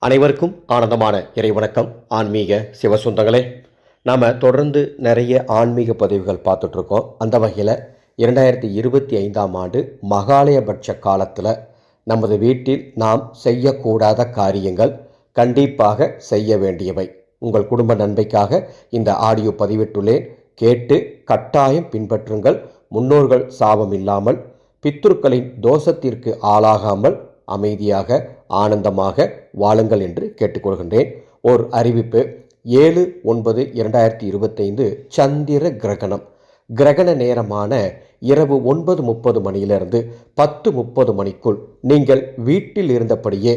அனைவருக்கும் ஆனந்தமான இறைவணக்கம். ஆன்மீக சிவசுந்தங்களே, நாம் தொடர்ந்து நிறைய ஆன்மீக பதிவுகள் பார்த்துட்ருக்கோம். அந்த வகையில் 2025ஆம் ஆண்டு மகாலயபட்ச காலத்தில் நமது வீட்டில் நாம் செய்யக்கூடாத காரியங்கள், கண்டிப்பாக செய்ய வேண்டியவை. உங்கள் குடும்ப நன்மைக்காக இந்த ஆடியோ பதிவிட்டுள்ளேன். கேட்டு கட்டாயம் பின்பற்றுங்கள். முன்னோர்கள் சாபம் இல்லாமல், பித்ருக்களின் தோஷத்திற்கு ஆளாகாமல் அமைதியாக ஆனந்தமாக வாழுங்கள் என்று கேட்டுக்கொள்கின்றேன். ஓர் அறிவிப்பு: 7/9/2025 சந்திர கிரகணம். கிரகண நேரமான இரவு 9:30 மணியிலிருந்து 10:30 மணிக்குள் நீங்கள் வீட்டில் இருந்தபடியே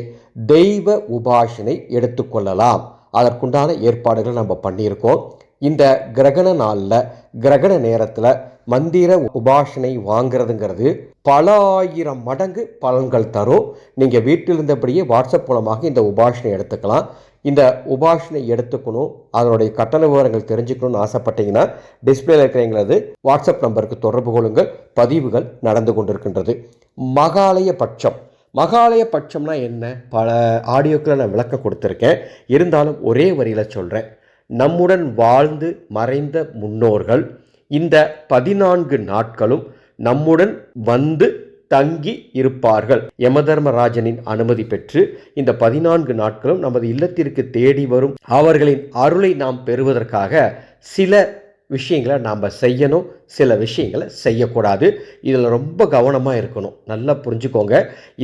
தெய்வ உபாசனை எடுத்துக்கொள்ளலாம். அதற்குண்டான ஏற்பாடுகள் நம்ம பண்ணியிருக்கோம். இந்த கிரகண நாளில், கிரகண நேரத்தில் மந்திர உபாசனை வாங்கிறதுங்கிறது பல ஆயிரம் மடங்கு பலன்கள் தரும். நீங்கள் வீட்டில் இருந்தபடியே வாட்ஸ்அப் மூலமாக இந்த உபாசனை எடுத்துக்கலாம். இந்த உபாசனை எடுத்துக்கணும், அதனுடைய கட்டண விவரங்கள் தெரிஞ்சுக்கணும்னு ஆசைப்பட்டீங்கன்னா டிஸ்பிளேல இருக்கிற எங்களது வாட்ஸ்அப் நம்பருக்கு தொடர்பு கொள்ளுங்கள். பதிவுகள் நடந்து கொண்டிருக்கின்றது. மகாலயபட்சம். மகாலயபட்சம்னா என்ன? பல ஆடியோக்களை நான் விளக்கம் கொடுத்துருக்கேன். இருந்தாலும் ஒரே வரியில் சொல்கிறேன். நம்முடன் வாழ்ந்து மறைந்த முன்னோர்கள் இந்த 14 நாட்களும் நம்முடன் வந்து தங்கி இருப்பார்கள். யமதர்மராஜனின் அனுமதி பெற்று இந்த 14 நாட்களும் நமது இல்லத்திற்கு தேடி வரும் அவர்களின் அருளை நாம் பெறுவதற்காக சில விஷயங்களை நாம் செய்யணும், சில விஷயங்களை செய்யக்கூடாது. இதில் ரொம்ப கவனமாக இருக்கணும். நல்லா புரிஞ்சுக்கோங்க.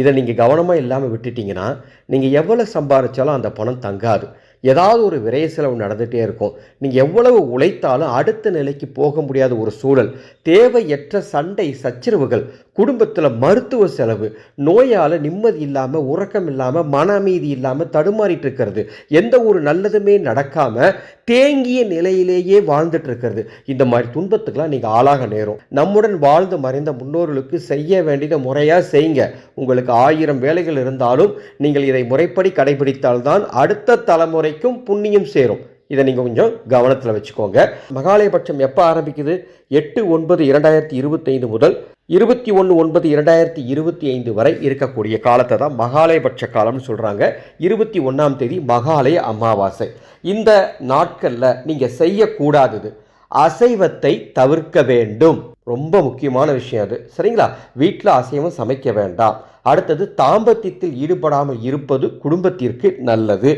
இதை நீங்கள் கவனமாக இல்லாமல் விட்டுட்டிங்கன்னா நீங்கள் எவ்வளோ சம்பாதிச்சாலும் அந்த பணம் தங்காது. ஏதாவது ஒரு விரைய செலவு நடந்துகிட்டே இருக்கும். நீங்கள் எவ்வளவு உழைத்தாலும் அடுத்த நிலைக்கு போக முடியாத ஒரு சூழல், தேவையற்ற சண்டை சச்சரவுகள், குடும்பத்தில் மருத்துவ செலவு, நோயால் நிம்மதி இல்லாமல், உறக்கம் இல்லாமல், மன அமைதி இல்லாமல் தடுமாறிட்டு இருக்கிறது, எந்த ஒரு நல்லதுமே நடக்காமல் தேங்கிய நிலையிலேயே வாழ்ந்துட்டு இருக்கிறது. இந்த மாதிரி துன்பத்துக்கெல்லாம் நீங்கள் ஆளாக நேரும். நம்முடன் வாழ்ந்து மறைந்த முன்னோர்களுக்கு செய்ய வேண்டியதை முறையாக செய்யுங்க. உங்களுக்கு 1000 வேலைகள் இருந்தாலும் நீங்கள் இதை முறைப்படி கடைபிடித்தால்தான் அடுத்த தலைமுறைக்கும் புண்ணியம் சேரும். இதை நீங்கள் கொஞ்சம் கவனத்தில் வச்சுக்கோங்க. மகாலயபட்சம் எப்போ ஆரம்பிக்குது? 8/9/2025 முதல் 21/9/2025 வரை இருக்கக்கூடிய காலத்தை தான் மகாலயபட்ச காலம்னு சொல்கிறாங்க. 21ஆம் தேதி மகாலய அமாவாசை. இந்த நாட்களில் நீங்கள் செய்யக்கூடாதது அசைவத்தை தவிர்க்க வேண்டும். ரொம்ப முக்கியமான விஷயம் அது, சரிங்களா? வீட்டில் அசைவம் சமைக்க வேண்டாம். அடுத்தது, தாம்பத்தியத்தில் ஈடுபடாமல் இருப்பது குடும்பத்திற்கு நல்லது.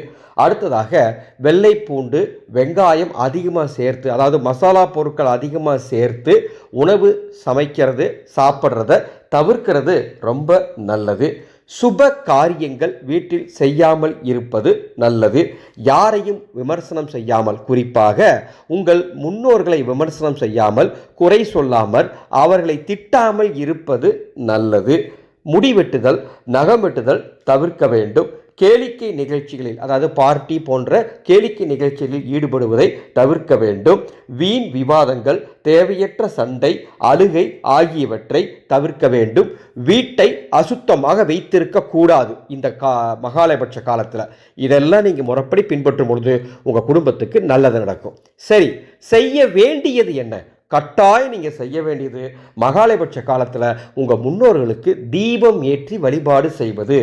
அடுத்ததாக, வெள்ளை பூண்டு, வெங்காயம் அதிகமாக சேர்த்து, அதாவது மசாலா பொருட்கள் அதிகமாக சேர்த்து உணவு சமைக்கிறது, சாப்பிட்றத தவிர்க்கிறது ரொம்ப நல்லது. சுப காரியங்கள் வீட்டில் செய்யாமல் இருப்பது நல்லது. யாரையும் விமர்சனம் செய்யாமல், குறிப்பாக உங்கள் முன்னோர்களை விமர்சனம் செய்யாமல், குறை சொல்லாமல், அவர்களை திட்டாமல் இருப்பது நல்லது. முடிவெட்டுதல், நகம் வெட்டுதல் தவிர்க்க வேண்டும். கேளிக்கை நிகழ்ச்சிகளில், அதாவது பார்ட்டி போன்ற கேளிக்கை நிகழ்ச்சிகளில் ஈடுபடுவதை தவிர்க்க வேண்டும். வீண் விவாதங்கள், தேவையற்ற சண்டை, அழுகை ஆகியவற்றை தவிர்க்க வேண்டும். வீட்டை அசுத்தமாக வைத்திருக்க கூடாது. இந்த மகாலயபட்ச காலத்தில் இதெல்லாம் நீங்கள் முறைப்படி பின்பற்றும் பொழுது உங்கள் குடும்பத்துக்கு நல்லது நடக்கும். சரி, செய்ய வேண்டியது என்ன? கட்டாயம் நீங்கள் செய்ய வேண்டியது, மகாலயபட்ச காலத்தில் உங்கள் முன்னோர்களுக்கு தீபம் ஏற்றி வழிபாடு செய்வது.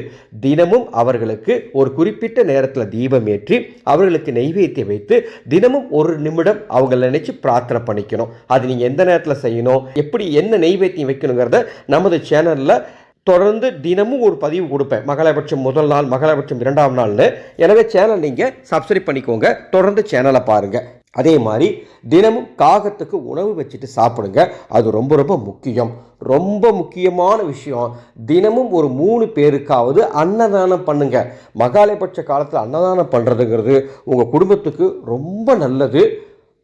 தினமும் அவர்களுக்கு ஒரு குறிப்பிட்ட நேரத்தில் தீபம் ஏற்றி அவர்களுக்கு நெய்வேத்தியம் வைத்து தினமும் 1 நிமிடம் அவங்களை நினைச்சு பிரார்த்தனை பண்ணிக்கணும். அது நீங்கள் எந்த நேரத்தில் செய்யணும், எப்படி என்ன நெய்வேத்தியம் வைக்கணுங்கிறத நமது சேனலில் தொடர்ந்து தினமும் ஒரு பதிவு கொடுப்பேன். மகாலயபட்சம் முதல் நாள், மகாலயபட்சம் 2ஆம் நாள்னு. எனவே சேனல் நீங்கள் சப்ஸ்கிரைப் பண்ணிக்கோங்க, தொடர்ந்து சேனலை பாருங்கள். அதே மாதிரி தினமும் காகத்துக்கு உணவு வச்சுட்டு சாப்பிடுங்க. அது ரொம்ப ரொம்ப முக்கியம். ரொம்ப முக்கியமான விஷயம், தினமும் ஒரு 3 பேருக்காவது அன்னதானம் பண்ணுங்க. மகாலயபட்ச காலத்தில் அன்னதானம் பண்ணுறதுங்கிறது உங்கள் குடும்பத்துக்கு ரொம்ப நல்லது.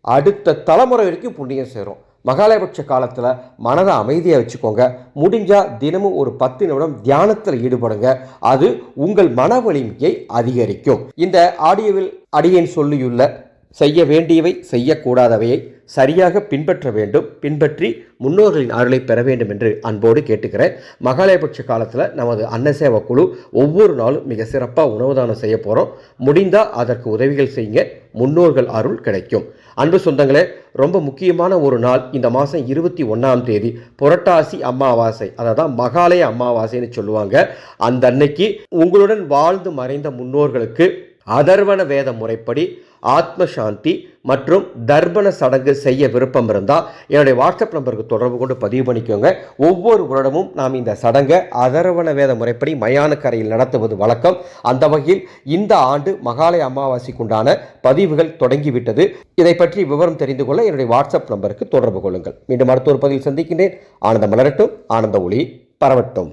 அடுத்த தலைமுறை வரைக்கும் புண்ணியம் சேரும். மகாலயபட்ச காலத்தில் மனதை அமைதியாக வச்சுக்கோங்க. முடிஞ்சால் தினமும் ஒரு 10 நிமிடம் தியானத்தில் ஈடுபடுங்க. அது உங்கள் மன வலிமையை அதிகரிக்கும். இந்த ஆடியோவில் அடியேன் சொல்லியுள்ள செய்ய வேண்டியவை, செய்யக்கூடாதவையை சரியாக பின்பற்ற வேண்டும். பின்பற்றி முன்னோர்களின் அருளை பெற வேண்டும் என்று அன்போடு கேட்டுக்கிறேன். மகாலயபட்ச காலத்தில் நமது அன்னசேவா குழு ஒவ்வொரு நாளும் மிக சிறப்பாக உணவு தானம் செய்ய போகிறோம். முடிந்தால் அதற்கு உதவிகள் செய்யுங்க. முன்னோர்கள் அருள் கிடைக்கும். அன்பு சொந்தங்களே, ரொம்ப முக்கியமான ஒரு நாள் இந்த மாதம் 21ஆம் தேதி புரட்டாசி அமாவாசை, அதான் மகாலய அமாவாசைன்னு சொல்லுவாங்க. அந்த அன்னைக்கு உங்களுடன் வாழ்ந்து மறைந்த முன்னோர்களுக்கு அதர்வண வேத முறைப்படி ஆத்ம சாந்தி மற்றும் தர்ப்பண சடங்கு செய்ய விருப்பம் இருந்தால் என்னுடைய வாட்ஸ்அப் நம்பருக்கு தொடர்பு கொண்டு பதிவு பண்ணிக்கோங்க. ஒவ்வொரு வருடமும் நாம் இந்த சடங்கை அதர்வண வேத முறைப்படி மயான கரையில் நடத்துவது வழக்கம். அந்த வகையில் இந்த ஆண்டு மகாலய அமாவாசைக்குண்டான பதிவுகள் தொடங்கிவிட்டது. இதை பற்றி விவரம் தெரிந்து கொள்ள என்னுடைய வாட்ஸ்அப் நம்பருக்கு தொடர்பு கொள்ளுங்கள். மீண்டும் அடுத்த ஒரு பதிவில் சந்திக்கின்றேன். ஆனந்தம் மலரட்டும், ஆனந்த ஒளி பரவட்டும்.